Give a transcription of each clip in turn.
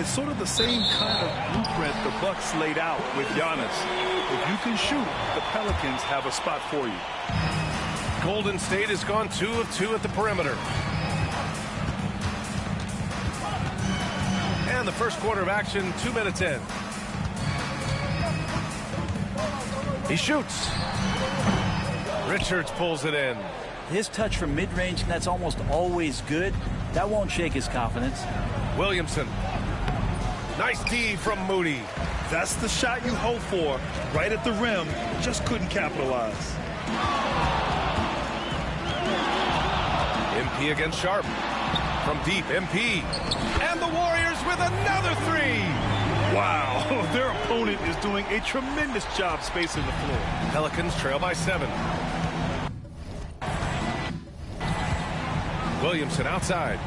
It's sort of the same kind of blueprint the Bucks laid out with Giannis. If you can shoot, the Pelicans have a spot for you. Golden State has gone 2 of 2 at the perimeter. And the first quarter of action, 2 minutes in. He shoots. Richards pulls it in. His touch from mid-range, that's almost always good. That won't shake his confidence. Williamson. Nice D from Moody. That's the shot you hope for. Right at the rim. Just couldn't capitalize. MP against Sharp. From deep, MP. And the Warriors with another 3. Wow, their opponent is doing a tremendous job spacing the floor. Pelicans trail by 7. Williamson outside.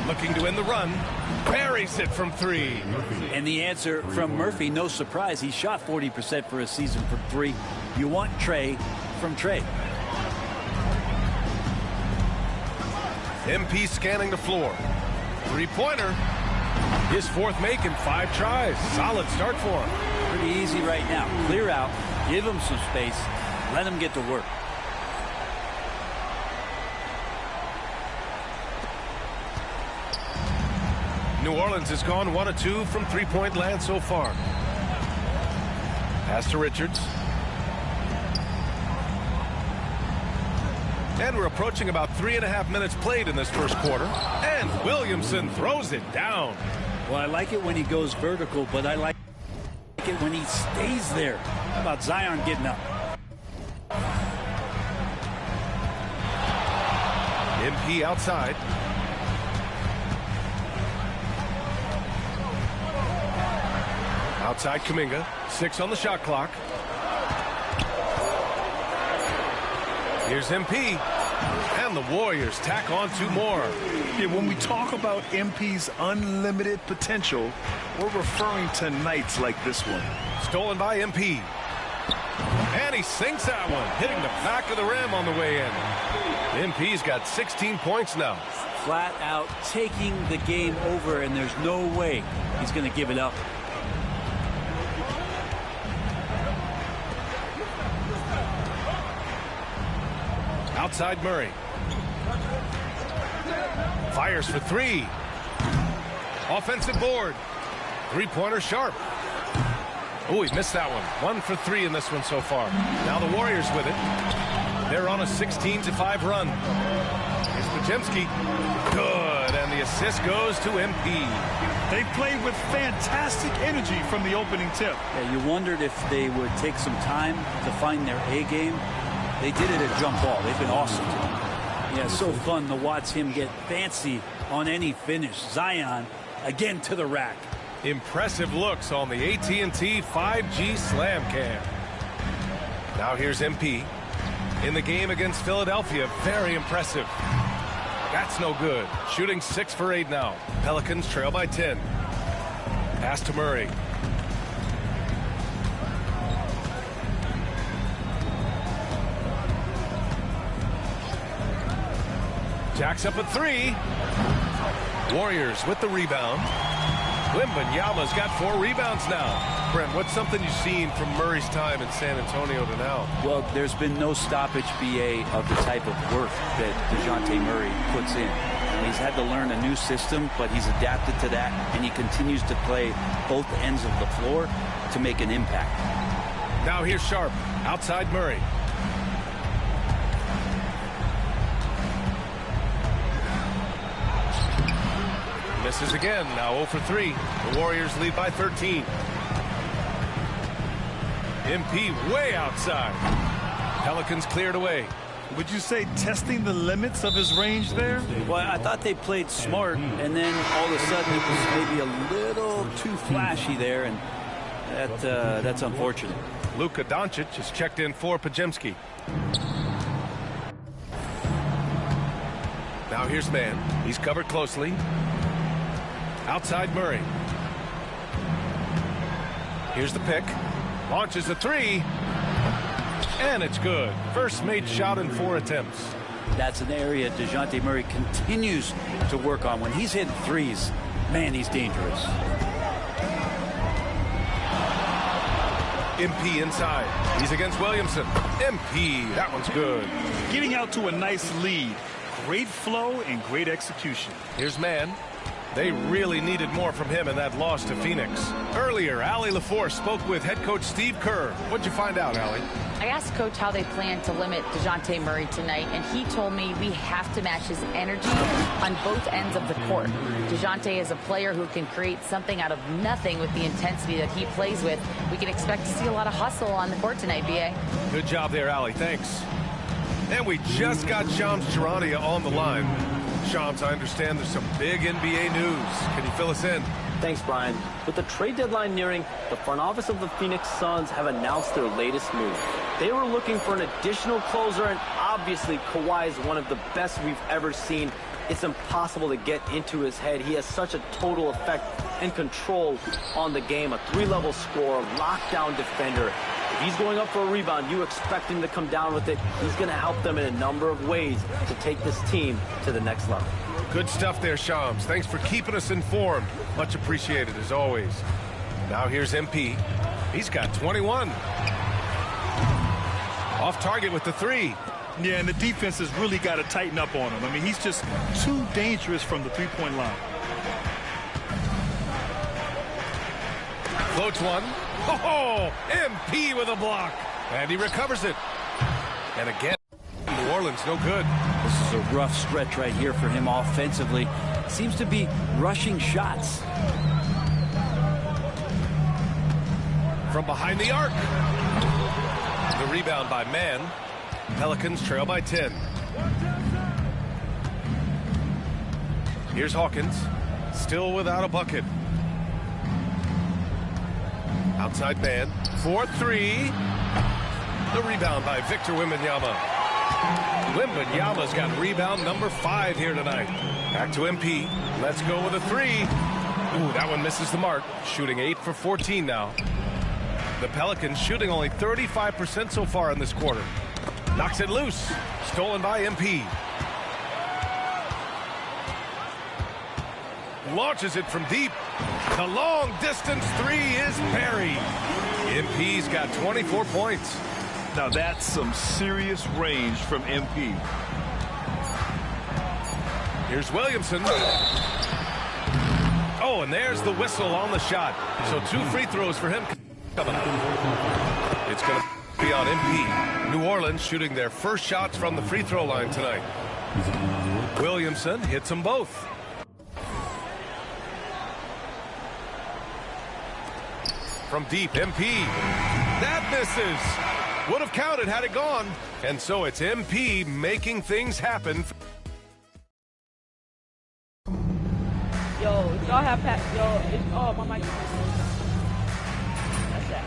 Looking to end the run. Buries it from 3. And the answer from Murphy, no surprise. He shot 40% for a season from 3. You want Trey from Trey. MP scanning the floor. 3-pointer. His 4th make in 5 tries. Solid start for him. Pretty easy right now. Clear out. Give him some space. Let him get to work. New Orleans has gone 1 of 2 from 3-point land so far. Pass to Richards. And we're approaching about 3.5 minutes played in this first quarter. And Williamson throws it down. Well, I like it when he goes vertical, but I like it when he stays there. How about Zion getting up? MP outside. Outside Kuminga. 6 on the shot clock. Here's MP. And the Warriors tack on 2 more. Yeah, when we talk about MP's unlimited potential, we're referring to nights like this one. Stolen by MP. And he sinks that one, hitting the back of the rim on the way in. MP's got 16 points now. Flat out taking the game over, and there's no way he's going to give it up. Outside Murray. Fires for 3. Offensive board. 3-pointer Sharp. Oh, he missed that one. 1 for 3 in this one so far. Now the Warriors with it. They're on a 16-5 run. Here's Podziemski. Good, and the assist goes to MP. They played with fantastic energy from the opening tip. Yeah, you wondered if they would take some time to find their A game. They did it at jump ball. They've been awesome. Yeah, so fun to watch him get fancy on any finish. Zion again to the rack. Impressive looks on the AT&T 5G Slam Cam. Now here's MP. In the game against Philadelphia, very impressive. That's no good. Shooting 6 for 8 now. Pelicans trail by 10. Pass to Murray. Jacks up a 3. Warriors with the rebound. Wembanyama's got 4 rebounds now. Brent, what's something you've seen from Murray's time in San Antonio to now? Well, there's been no stoppage, BA, of the type of work that DeJounte Murray puts in. He's had to learn a new system, but he's adapted to that, and he continues to play both ends of the floor to make an impact. Now here's Sharp. Outside Murray. Misses again. Now 0 for 3. The Warriors lead by 13. MP way outside. Pelicans cleared away. Would you say testing the limits of his range there? Well, I thought they played smart, and then all of a sudden it was maybe a little too flashy there, and that's unfortunate. Luka Doncic has checked in for Podziemski. Now here's Mann. He's covered closely. Outside Murray. Here's the pick. Launches a 3. And it's good. First made shot in 4 attempts. That's an area DeJounte Murray continues to work on. When he's hitting threes, man, he's dangerous. MP inside. He's against Williamson. MP, that one's good. Getting out to a nice lead. Great flow and great execution. Here's Mann. They really needed more from him in that loss to Phoenix. Earlier, Allie LaForce spoke with head coach Steve Kerr. What'd you find out, Allie? I asked Coach how they plan to limit DeJounte Murray tonight, and he told me we have to match his energy on both ends of the court. DeJounte is a player who can create something out of nothing with the intensity that he plays with. We can expect to see a lot of hustle on the court tonight, B.A. Good job there, Allie. Thanks. And we just got Shams Charania on the line. Shams, I understand there's some big NBA news. Can you fill us in? Thanks, Brian. With the trade deadline nearing, the front office of the Phoenix Suns have announced their latest move. They were looking for an additional closer, and obviously Kawhi is one of the best we've ever seen. It's impossible to get into his head. He has such a total effect and control on the game. A three-level scorer, lockdown defender. If he's going up for a rebound, you expect him to come down with it. He's going to help them in a number of ways to take this team to the next level. Good stuff there, Shams. Thanks for keeping us informed. Much appreciated, as always. Now here's MP. He's got 21. Off target with the three. Yeah, and the defense has really got to tighten up on him. I mean, he's just too dangerous from the three-point line. Floats one. Oh, MP with a block. And he recovers it. And again, New Orleans no good. This is a rough stretch right here for him offensively. Seems to be rushing shots. From behind the arc. The rebound by Mann. Pelicans trail by 10. Here's Hawkins. Still without a bucket. Outside Mann. 4-3. The rebound by Victor Wembanyama. Wembanyama's got rebound number 5 here tonight. Back to MP. Let's go with a three. Ooh, that one misses the mark. Shooting 8 for 14 now. The Pelicans shooting only 35% so far in this quarter. Knocks it loose. Stolen by MP. Launches it from deep. The long distance three is buried. MP's got 24 points. Now that's some serious range from MP. Here's Williamson. Oh, and there's the whistle on the shot. So 2 free throws for him coming up. It's going to be on MP. New Orleans shooting their first shots from the free throw line tonight. Williamson hits them both. From deep, MP. That misses. Would have counted had it gone. And so it's MP making things happen. Yo, if y'all have my mic. That's that.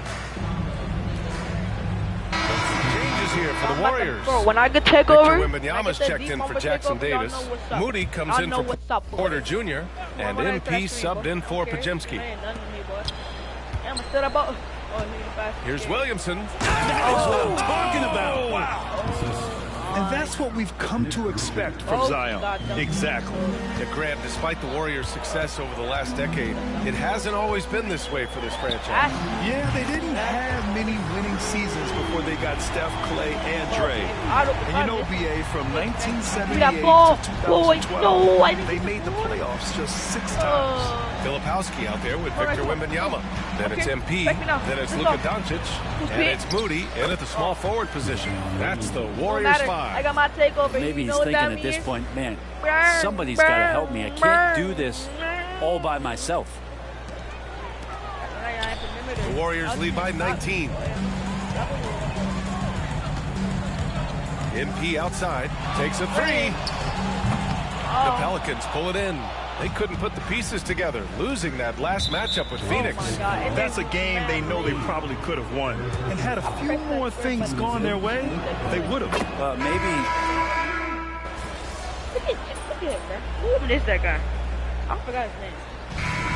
Changes here for the Warriors. Bro, when I get take over, Wembanyama's checked in for Jackson Davis. Moody comes in for Porter Jr. And MP subbed in for Podziemski. Here's Williamson. That's what I'm talking about. Wow. And that's what we've come to expect from Zion. Exactly. Yeah, Grant, despite the Warriors' success over the last decade, it hasn't always been this way for this franchise. Yeah, they didn't have many winning seasons before they got Steph, Clay, and Dre. And you know, BA, from 1978 to 2012, they made the playoffs just 6 times. Filipowski out there with Victor Wembanyama. Then it's MP. Then it's Luka Doncic. And it's Moody in at the small forward position. That's the Warriors 5. I got my takeover. Maybe you he's know thinking at this point, man, somebody's got to help me. I can't do this all by myself. The Warriors lead by 19. MP outside. Takes a three. The Pelicans pull it in. They couldn't put the pieces together, losing that last matchup with Phoenix. That's a game they know they probably could have won. And had a few more things gone their way, they would have. Maybe. Look at him, bro. Who is that guy? I forgot his name.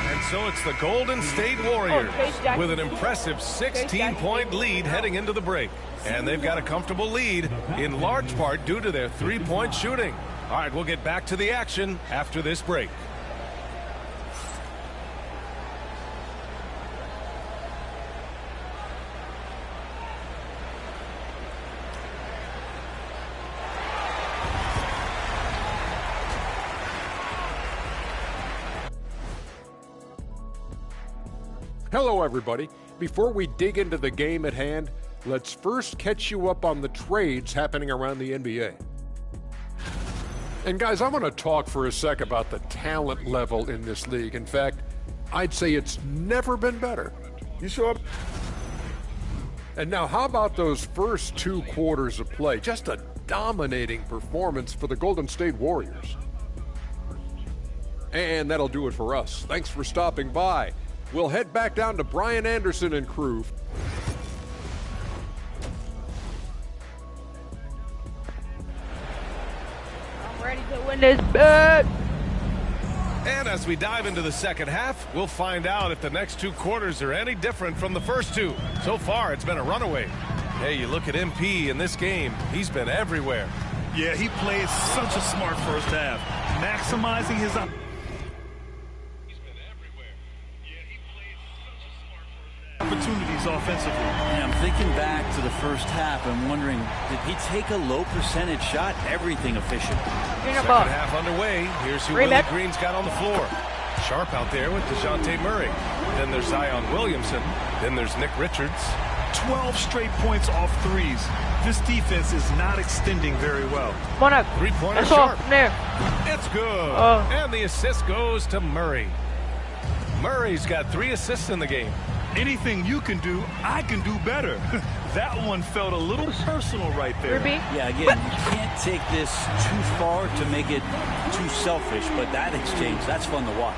And And so it's the Golden State Warriors with an impressive 16-point lead heading into the break. And they've got a comfortable lead in large part due to their three-point shooting. All right, we'll get back to the action after this break. Hello, everybody. Before we dig into the game at hand, let's first catch you up on the trades happening around the NBA. And guys, I want to talk for a sec about the talent level in this league. In fact, I'd say it's never been better. You sure? And now, how about those first 2 quarters of play? Just a dominating performance for the Golden State Warriors. And that'll do it for us. Thanks for stopping by. We'll head back down to Brian Anderson and crew. I'm ready to win this bet. And as we dive into the second half, we'll find out if the next 2 quarters are any different from the first 2. So far, it's been a runaway. Hey, you look at MP in this game, he's been everywhere. Yeah, he played such a smart first half, maximizing his opportunities offensively. Yeah, I'm thinking back to the first half and wondering, did he take a low percentage shot? Everything efficient. Second half underway. Here's who Willie Green's got on the floor. Sharp out there with DeJounte Murray. Then there's Zion Williamson. Then there's Nick Richards. 12 straight points off threes. This defense is not extending very well. Three-pointer Sharp. It's good. And the assist goes to Murray. Murray's got 3 assists in the game. Anything you can do, I can do better. That one felt a little personal right there. Yeah, again, you can't take this too far to make it too selfish, but that exchange, that's fun to watch.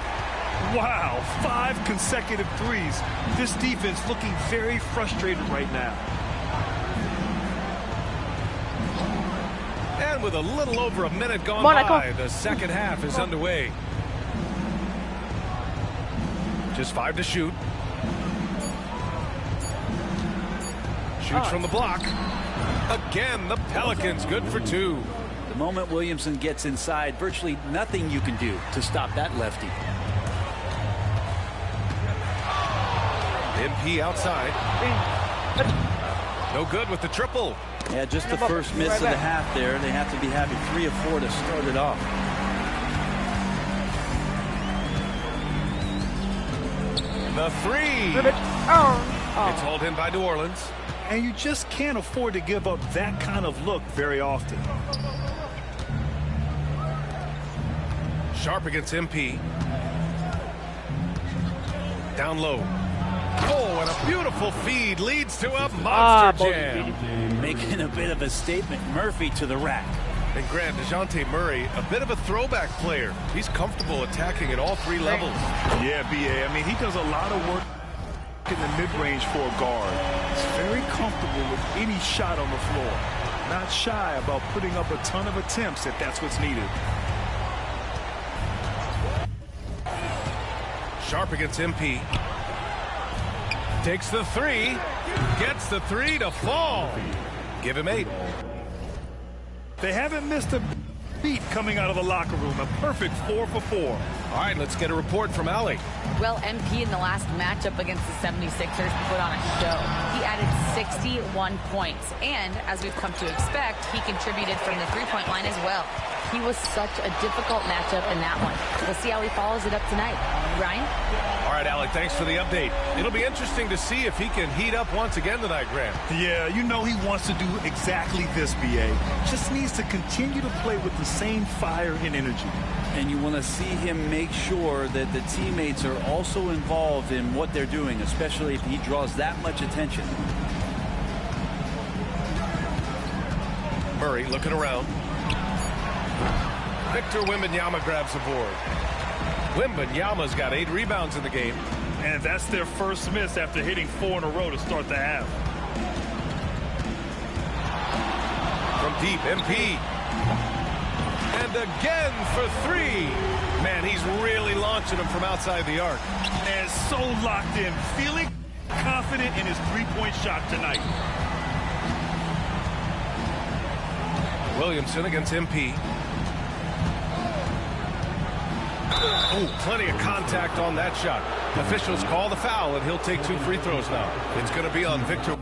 Wow, 5 consecutive threes. This defense looking very frustrated right now. And with a little over a minute gone by, the second half is underway. Just 5 to shoot. Shoots from the block. Again, the Pelicans good for 2. The moment Williamson gets inside, virtually nothing you can do to stop that lefty. MP outside. No good with the triple. Yeah, just the first miss of the half there. They have to be having 3 or 4 to start it off. The 3. It's hauled in by New Orleans. And you just can't afford to give up that kind of look very often. Sharp against MP. Down low. Oh, and a beautiful feed leads to a monster jam. Making a bit of a statement. Murphy to the rack. And Grant, DeJounte Murray, a bit of a throwback player. He's comfortable attacking at all 3 levels. Yeah, B.A. I mean, he does a lot of work in the mid-range for a guard. He's very comfortable with any shot on the floor. Not shy about putting up a ton of attempts if that's what's needed. Sharp against MP. Takes the 3. Gets the 3 to fall. Give him 8. They haven't missed a beat coming out of the locker room. A perfect 4 for 4. All right, let's get a report from Allie. Well, MP in the last matchup against the 76ers put on a show. He added 61 points. And as we've come to expect, he contributed from the 3-point line as well. He was such a difficult matchup in that one. We'll see how he follows it up tonight. Ryan? All right, Alec, thanks for the update. It'll be interesting to see if he can heat up once again tonight, Graham. Yeah, you know he wants to do exactly this, B.A. Just needs to continue to play with the same fire and energy. And you want to see him make sure that the teammates are also involved in what they're doing, especially if he draws that much attention. Murray looking around. Victor Wembanyama grabs the board. Wembanyama's got 8 rebounds in the game. And that's their first miss after hitting 4 in a row to start the half. From deep, MP. And again for 3. Man, he's really launching them from outside the arc. And so locked in, feeling confident in his three-point shot tonight. Williamson against MP. Oh, plenty of contact on that shot. Officials call the foul, and he'll take 2 free throws now. It's going to be on Victor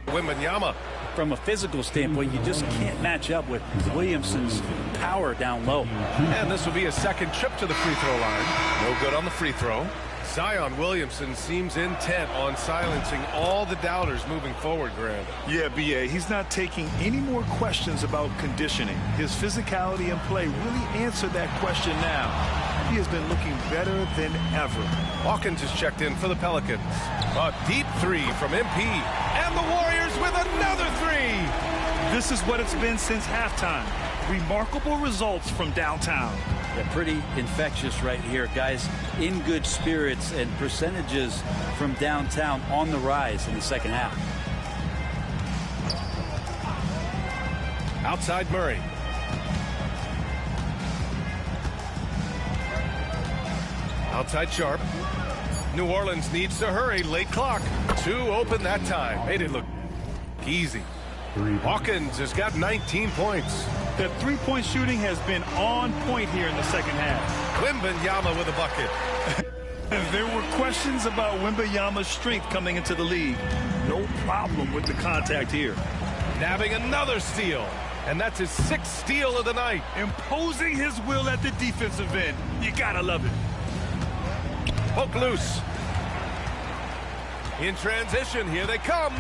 Wembanyama. From a physical standpoint, you just can't match up with Williamson's power down low. And this will be a second trip to the free throw line. No good on the free throw. Zion Williamson seems intent on silencing all the doubters moving forward, Grant. Yeah, B.A., he's not taking any more questions about conditioning. His physicality and play really answered that question now. He has been looking better than ever. Hawkins has checked in for the Pelicans. A deep 3 from MP. And the Warriors with another 3. This is what it's been since halftime. Remarkable results from downtown. Yeah, pretty infectious right here, guys. In good spirits, and percentages from downtown on the rise in the second half. Outside Murray. Outside Sharp. New Orleans needs to hurry. Late clock. 2 open that time. Made it look easy. Hawkins has got 19 points. The three-point shooting has been on point here in the second half. Wembanyama with a bucket. There were questions about Wembanyama's strength coming into the league. No problem with the contact here. Nabbing another steal. And that's his 6th steal of the night. Imposing his will at the defensive end. You gotta love it. Poke loose. In transition, here they come.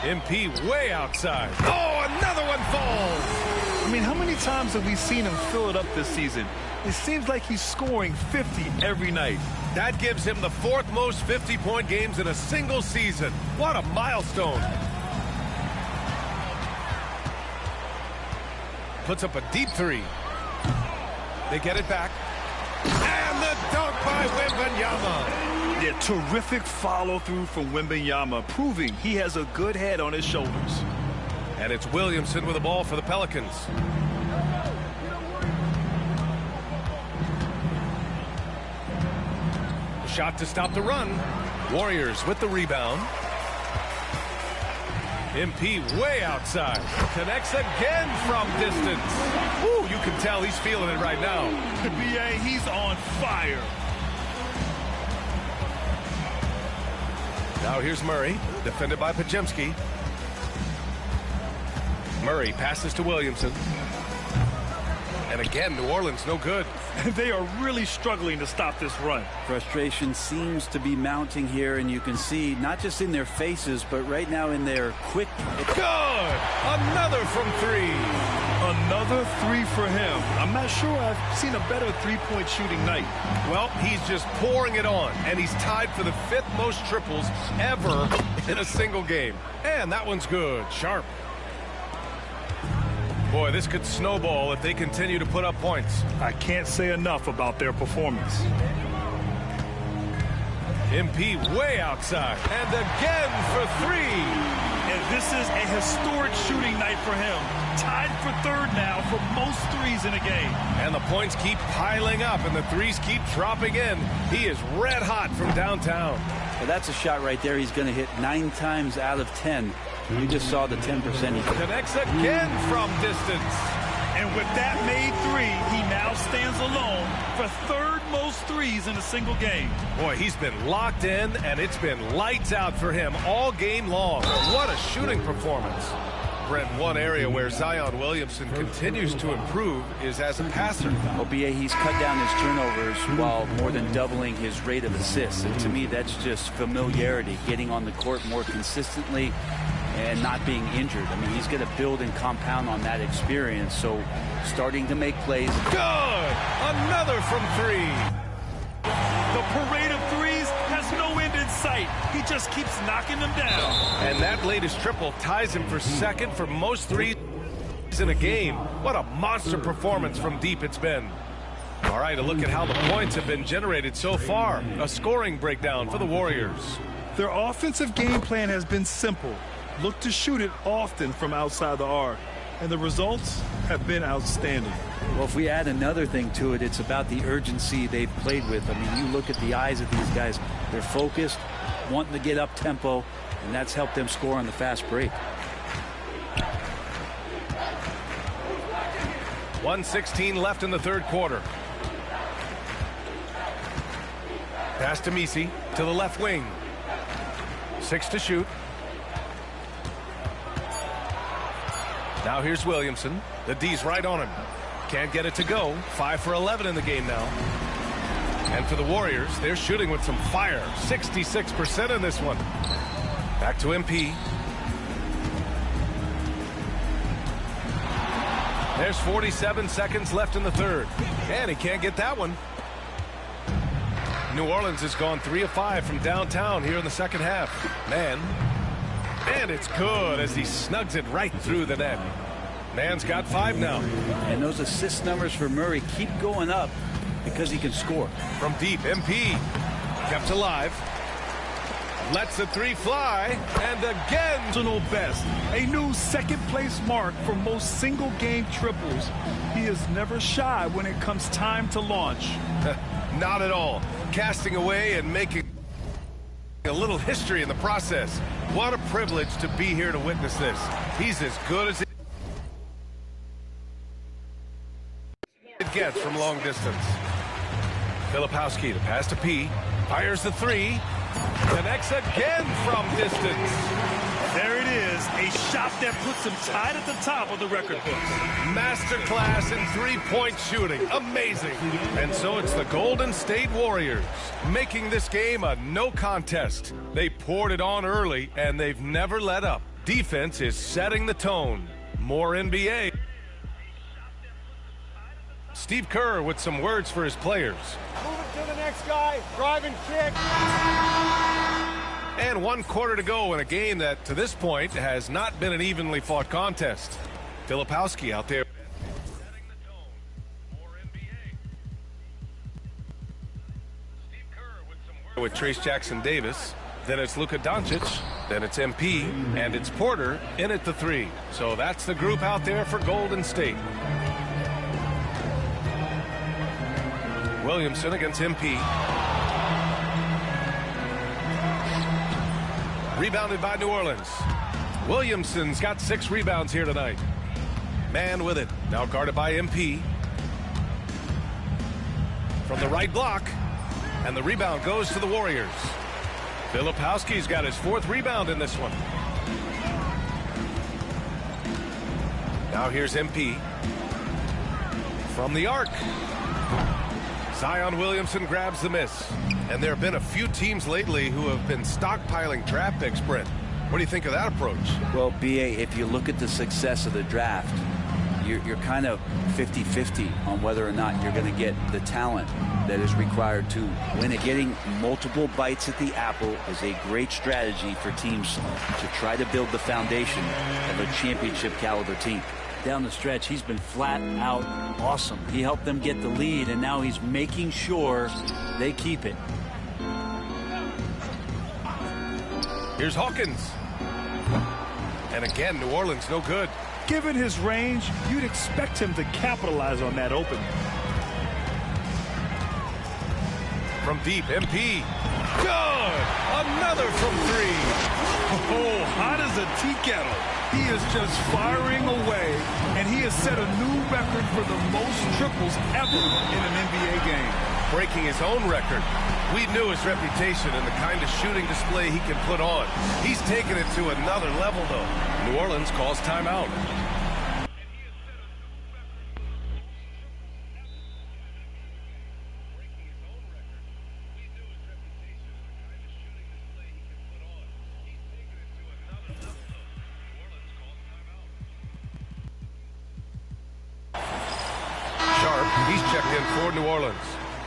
MP way outside. Oh, another one falls. I mean, how many times have we seen him fill it up this season? It seems like he's scoring 50 every night. That gives him the 4th most 50-point games in a single season. What a milestone. Puts up a deep 3. They get it back. And the dunk by Wembanyama. Yeah, terrific follow-through from Wembanyama, proving he has a good head on his shoulders. And it's Williamson with the ball for the Pelicans. Shot to stop the run. Warriors with the rebound. MP way outside. Connects again from distance. Ooh, you can tell he's feeling it right now. B.A., he's on fire. Now here's Murray, defended by Podziemski. Murray passes to Williamson. And again, New Orleans no good. They are really struggling to stop this run. Frustration seems to be mounting here, and you can see not just in their faces, but right now in their quick. Good! Another from 3. Another 3 for him. I'm not sure I've seen a better three-point shooting night. Well, he's just pouring it on, and he's tied for the 5th most triples ever in a single game. And that one's good. Sharp. Boy, this could snowball if they continue to put up points. I can't say enough about their performance. MP way outside. And again for 3. And this is a historic shooting night for him. Tied for 3rd now for most threes in a game. And the points keep piling up, and the threes keep dropping in. He is red hot from downtown. Well, that's a shot right there. He's going to hit 9 times out of 10. You just saw the 10% he connects again from distance. And with that made 3, he now stands alone for 3rd most threes in a single game. Boy, he's been locked in, and it's been lights out for him all game long. What a shooting performance. Brent, one area where Zion Williamson continues to improve is as a passer. Well, B.A., he's cut down his turnovers while more than doubling his rate of assists. And to me, that's just familiarity, getting on the court more consistently and not being injured. I mean, he's going to build and compound on that experience. So starting to make plays. Good! Another from 3. The parade of threes has no end in sight. He just keeps knocking them down. And that latest triple ties him for 2nd for most threes in a game. What a monster performance from deep it's been. All right, a look at how the points have been generated so far. A scoring breakdown for the Warriors. Their offensive game plan has been simple. Look to shoot it often from outside the arc. and the results have been outstanding. Well, if we add another thing to it, it's about the urgency they've played with. I mean, you look at the eyes of these guys. They're focused, wanting to get up tempo, and that's helped them score on the fast break. 1:16 left in the third quarter. Pass to Messi to the left wing. 6 to shoot. Now here's Williamson. The D's right on him. Can't get it to go. 5 for 11 in the game now. And for the Warriors, they're shooting with some fire. 66% in this one. Back to MP. There's 47 seconds left in the third. And he can't get that one. New Orleans has gone 3 of 5 from downtown here in the second half. Man. And it's good as he snugs it right through the net. Man's got 5 now. And those assist numbers for Murray keep going up because he can score. From deep, MP kept alive. Lets the 3 fly. And again. Personal best. A new second-place mark for most single-game triples. He is never shy when it comes time to launch. Not at all. Casting away and making a little history in the process. What a privilege to be here to witness this. He's as good as it gets from long distance. Filipowski, the pass to P. Fires the 3. Connects again from distance. There it is, a shot that puts him tied at the top of the record books. Masterclass in three-point shooting. Amazing. And so it's the Golden State Warriors making this game a no contest. They poured it on early, and they've never let up. Defense is setting the tone. More NBA. Steve Kerr with some words for his players. Move it to the next guy. Drive and kick. And 1 quarter to go in a game that, to this point, has not been an evenly fought contest. Filipowski out there. Setting the tone. More NBA. Steve Kerr with Trayce Jackson-Davis. Then it's Luka Doncic. Then it's MP. And it's Porter in at the 3. So that's the group out there for Golden State. Williamson against MP. Rebounded by New Orleans. Williamson's got 6 rebounds here tonight. Man with it. Now guarded by MP. From the right block. And the rebound goes to the Warriors. Filipowski's got his 4th rebound in this one. Now here's MP. From the arc. Zion Williamson grabs the miss. And there have been a few teams lately who have been stockpiling draft picks, Brent. What do you think of that approach? Well, B.A., if you look at the success of the draft, you're kind of 50-50 on whether or not you're going to get the talent that is required to win it. Getting multiple bites at the apple is a great strategy for teams to try to build the foundation of a championship caliber team. Down the stretch, he's been flat out awesome. He helped them get the lead, and now he's making sure they keep it. Here's Hawkins. And again, New Orleans no good. Given his range, you'd expect him to capitalize on that opening. From deep, MP. Good! Another from 3. Oh, hot as a tea kettle. He is just firing away, and he has set a new record for the most triples ever in an NBA game. Breaking his own record. We knew his reputation and the kind of shooting display he can put on. He's taken it to another level, though. New Orleans calls timeout. He's checked in for New Orleans.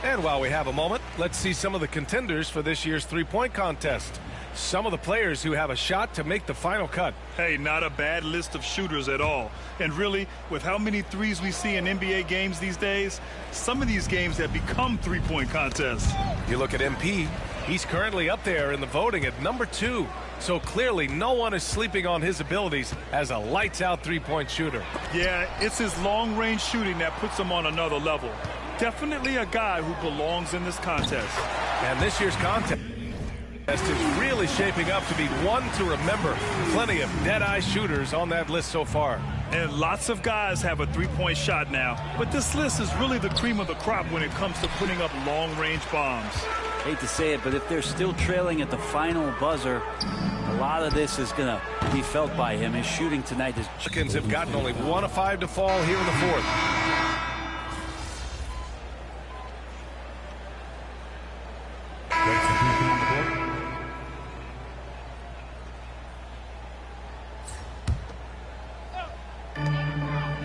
And while we have a moment, let's see some of the contenders for this year's three-point contest. Some of the players who have a shot to make the final cut. Hey, not a bad list of shooters at all. And really, with how many threes we see in NBA games these days, some of these games have become three-point contests. You look at MP, He's currently up there in the voting at number 2. So clearly no one is sleeping on his abilities as a lights-out three-point shooter. Yeah, it's his long-range shooting that puts him on another level. Definitely a guy who belongs in this contest. And this year's contest is really shaping up to be one to remember. Plenty of dead-eye shooters on that list so far. And lots of guys have a three-point shot now. But this list is really the cream of the crop when it comes to putting up long-range bombs. Hate to say it, but if they're still trailing at the final buzzer, a lot of this is going to be felt by him. His shooting tonight is... Pelicans have gotten only 1 of 5 to fall here in the fourth.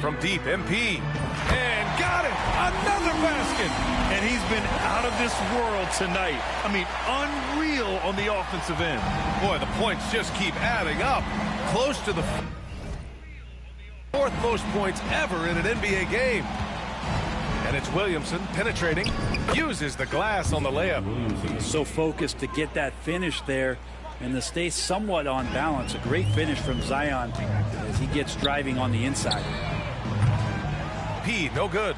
From deep, MP. And got it! Another basket! And he's been out of this world tonight. I mean, unreal on the offensive end. Boy, the points just keep adding up. Close to the 4th most points ever in an NBA game. And it's Williamson penetrating. Uses the glass on the layup. So focused to get that finish there and to stay somewhat on balance. A great finish from Zion as he gets driving on the inside. P, no good.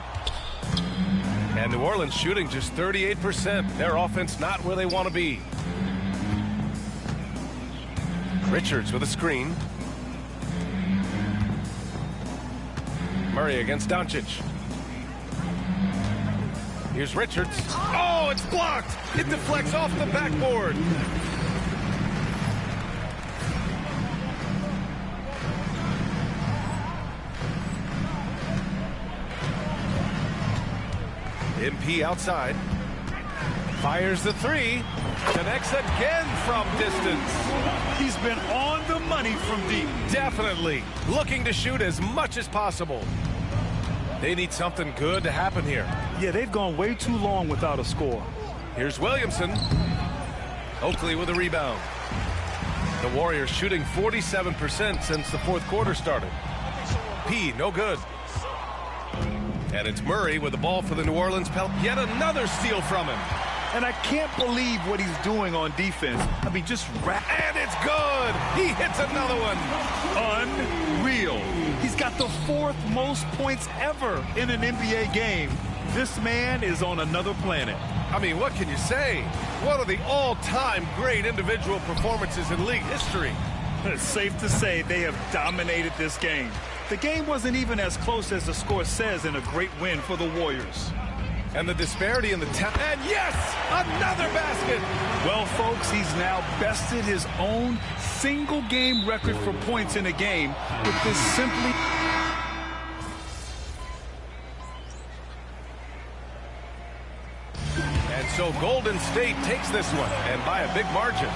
And New Orleans shooting just 38%. Their offense not where they want to be. Richards with a screen. Murray against Doncic. Here's Richards. Oh, it's blocked. It deflects off the backboard. MP outside. Fires the 3. Connects again from distance. He's been on the money from deep. Definitely. Looking to shoot as much as possible. They need something good to happen here. Yeah, they've gone way too long without a score. Here's Williamson. Oakley with a rebound. The Warriors shooting 47% since the fourth quarter started. P, no good. And it's Murray with the ball for the New Orleans Pelicans. Yet another steal from him. And I can't believe what he's doing on defense. I mean, just and it's good. He hits another one. Unreal. He's got the 4th most points ever in an NBA game. This man is on another planet. I mean, what can you say? One of the all-time great individual performances in league history. It's safe to say they have dominated this game. The game wasn't even as close as the score says in a great win for the Warriors. And the disparity in the talent. And yes, another basket. Well, folks, he's now bested his own single-game record for points in a game with this simply... And so Golden State takes this one, and by a big margin.